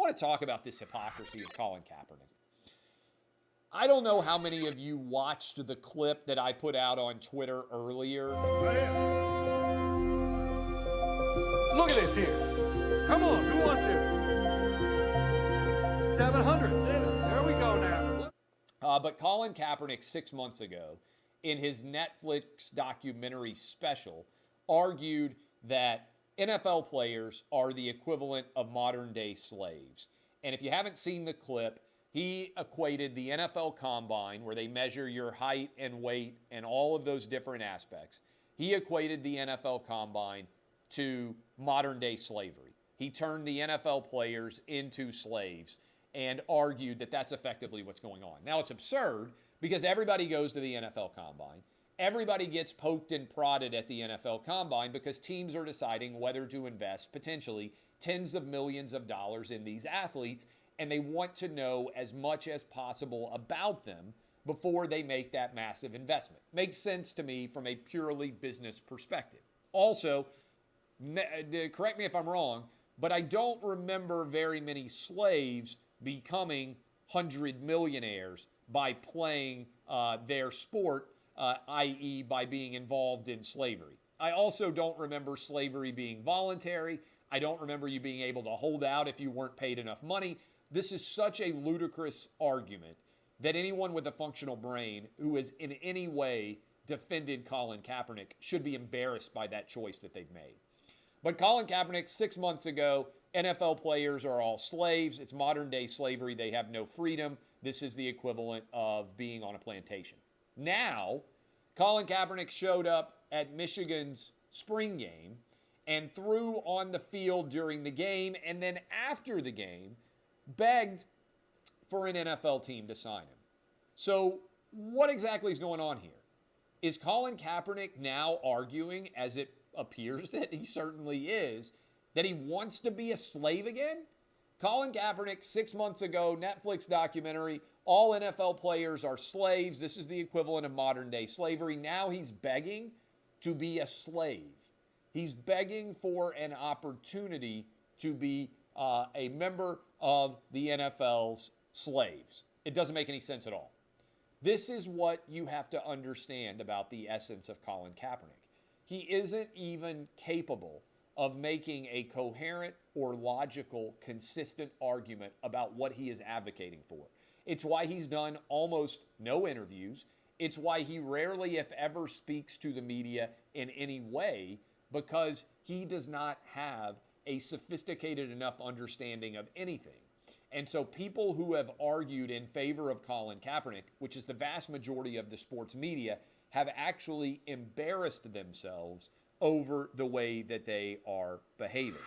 want to talk about this hypocrisy of Colin Kaepernick. I don't know how many of you watched the clip that I put out on Twitter earlier. Right here. Look at this here. Come on, who wants this? 700. There we go now. But Colin Kaepernick 6 months ago, in his Netflix documentary special, argued that NFL players are the equivalent of modern-day slaves. And if you haven't seen the clip, he equated the NFL Combine, where they measure your height and weight and all of those different aspects. He equated the NFL Combine to modern-day slavery. He turned the NFL players into slaves and argued that that's effectively what's going on. Now, it's absurd because everybody goes to the NFL Combine. Everybody gets poked and prodded at the NFL Combine because teams are deciding whether to invest potentially tens of millions of dollars in these athletes, and they want to know as much as possible about them before they make that massive investment. Makes sense to me from a purely business perspective. Also, correct me if I'm wrong, but I don't remember very many slaves becoming 100 millionaires by playing their sport, i.e. by being involved in slavery. I also don't remember slavery being voluntary. I don't remember you being able to hold out if you weren't paid enough money. This is such a ludicrous argument that anyone with a functional brain who has in any way defended Colin Kaepernick should be embarrassed by that choice that they've made. But Colin Kaepernick, 6 months ago, NFL players are all slaves. It's modern-day slavery. They have no freedom. This is the equivalent of being on a plantation. Now, Colin Kaepernick showed up at Michigan's spring game and threw on the field during the game, and then after the game, begged for an NFL team to sign him. So what exactly is going on here? Is Colin Kaepernick now arguing, as it appears that he certainly is, that he wants to be a slave again? Colin Kaepernick, 6 months ago, Netflix documentary, all NFL players are slaves. This is the equivalent of modern-day slavery. Now he's begging to be a slave. He's begging for an opportunity to be a member of the NFL's slaves. It doesn't make any sense at all. This is what you have to understand about the essence of Colin Kaepernick. He isn't even capable of making a coherent or logical, consistent argument about what he is advocating for. It's why he's done almost no interviews. It's why he rarely, if ever, speaks to the media in any way, because he does not have a sophisticated enough understanding of anything. And so people who have argued in favor of Colin Kaepernick, which is the vast majority of the sports media, have actually embarrassed themselves over the way that they are behaving.